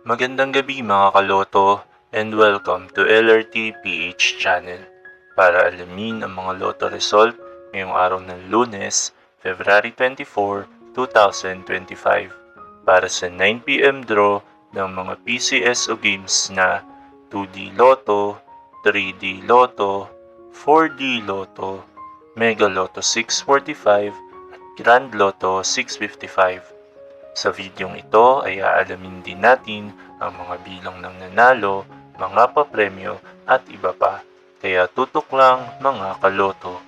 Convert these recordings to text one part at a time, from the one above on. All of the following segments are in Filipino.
Magandang gabi mga kaloto and welcome to LRT PH channel para alamin ang mga loto result ngayong araw ng Lunes, February 24, 2025 para sa 9 p.m. draw ng mga PCSO games na 2D Lotto, 3D Lotto, 4D Lotto, Mega Lotto 645 at Grand Lotto 655. Sa videong ito ay aalamin din natin ang mga bilang ng nanalo, mga papremyo at iba pa. Kaya tutok lang mga kaloto.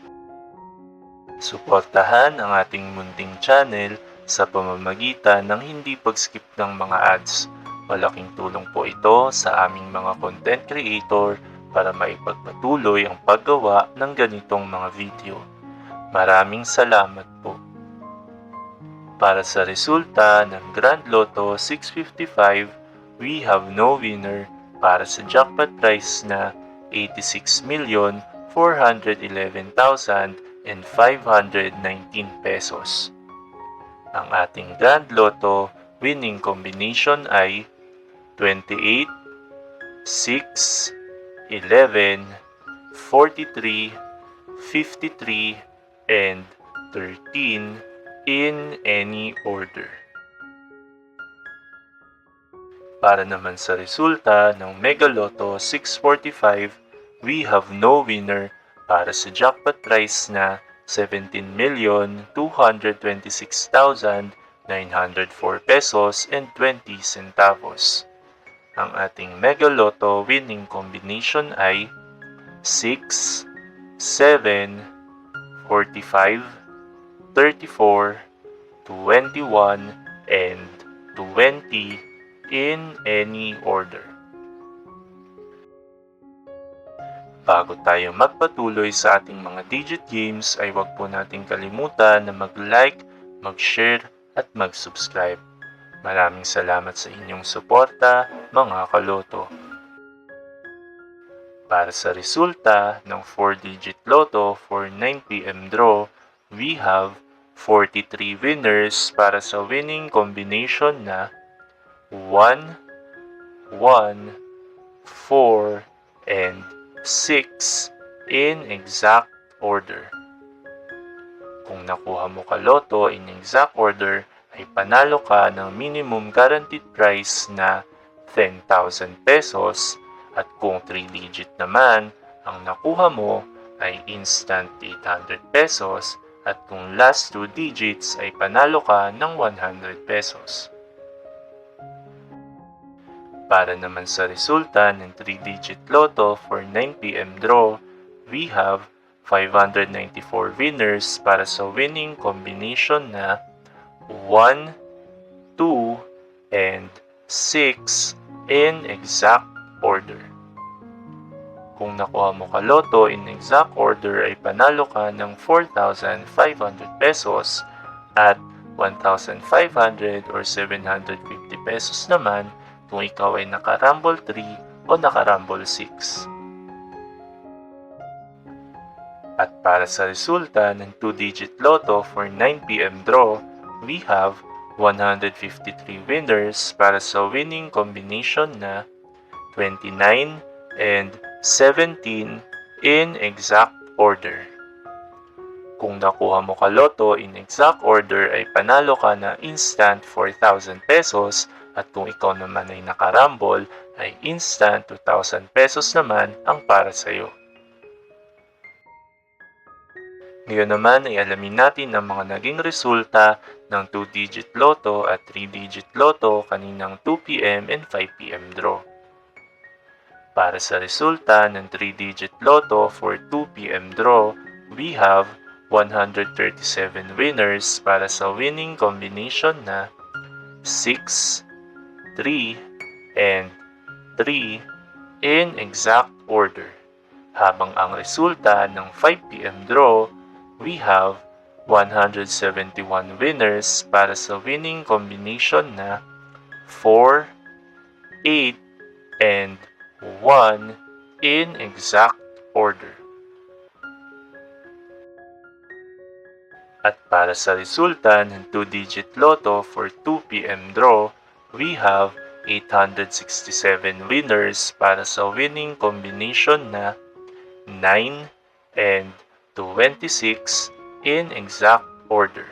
Suportahan ang ating munting channel sa pamamagitan ng hindi pag-skip ng mga ads. Malaking tulong po ito sa aming mga content creator para maipagpatuloy ang paggawa ng ganitong mga video. Maraming salamat po. Para sa resulta ng Grand Lotto 655, we have no winner para sa jackpot prize na 86,411,519 pesos. Ang ating Grand Lotto winning combination ay 28, 6, 11, 43, 53, and 13 in any order. Para naman sa resulta ng Mega Lotto 645, we have no winner para sa jackpot prize na 17,226,904 pesos and 20 centavos. Ang ating Mega Lotto winning combination ay 6, 7, 45, 34, 21, and 20 in any order. Bago tayo magpatuloy sa ating mga digit games ay huwag po nating kalimutan na mag-like, mag-share at mag-subscribe. Maraming salamat sa inyong suporta, mga kaloto. Para sa resulta ng 4-digit Lotto for 9 p.m. draw, we have 43 winners para sa winning combination na 1, 1, 4, and 6 in exact order. Kung nakuha mo ka loto in exact order, ay panalo ka ng minimum guaranteed prize na 10,000 pesos at kung 3-digit naman ang nakuha mo ay instant 800 pesos at kung last 2 digits ay panalo ka ng 100 pesos. Para naman sa resulta ng 3-digit Lotto for 9 p.m. draw, we have 594 winners para sa winning combination na 1, 2, and 6 in exact order. Kung nakuha mo ka loto in exact order ay panalo ka ng 4,500 pesos at 1,500 or 750 pesos naman kung ikaw ay naka-rumble 3 o naka-rumble 6. At para sa resulta ng 2-digit Lotto for 9 p.m. draw, we have 153 winners para sa winning combination na 29 and 17 in exact order. Kung nakuha mo ka loto in exact order ay panalo ka na instant 4,000 pesos at kung ikaw naman ay nakarambol ay instant 2,000 pesos naman ang para sa iyo. Ngayon naman ay alamin natin ang mga naging resulta ng 2-digit Lotto at 3-digit Lotto kaninang 2 p.m. and 5 p.m. draw. Para sa resulta ng 3-digit Lotto for 2 p.m. draw, we have 137 winners para sa winning combination na 6, 3, and 3 in exact order. Habang ang resulta ng 5 p.m. draw, we have 171 winners para sa winning combination na 4, 8, and 1 in exact order. At para sa resulta ng 2-digit Lotto for 2 p.m. draw, we have 867 winners para sa winning combination na 9 and 26 in exact order.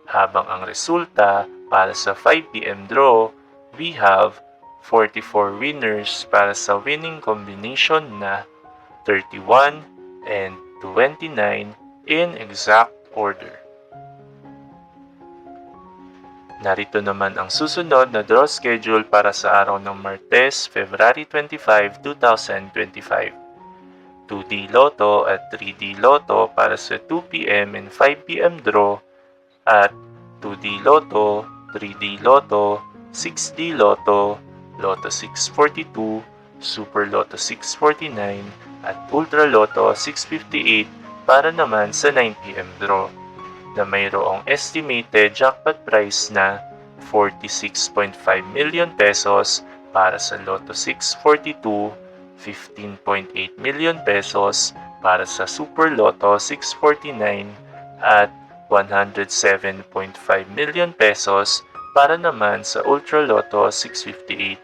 Habang ang resulta para sa 5 p.m. draw, we have 44 winners para sa winning combination na 31 and 29 in exact order. Narito naman ang susunod na draw schedule para sa araw ng Martes, February 25, 2025. 2D Lotto at 3D Lotto para sa 2 p.m. and 5 p.m. draw at 2D Lotto, 3D Lotto, 6D Lotto, Lotto 642, Super Lotto 649 at Ultra Lotto 658 para naman sa 9 p.m. draw na mayroong estimated jackpot price na 46.5 million pesos para sa Lotto 642, 15.8 million pesos para sa Super Lotto 649 at 107.5 million pesos para naman sa Ultra Lotto 658.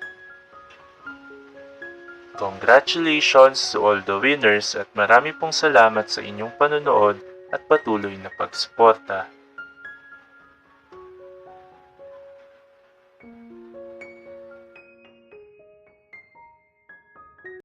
Congratulations to all the winners at marami pong salamat sa inyong panonood at patuloy na pagsuporta.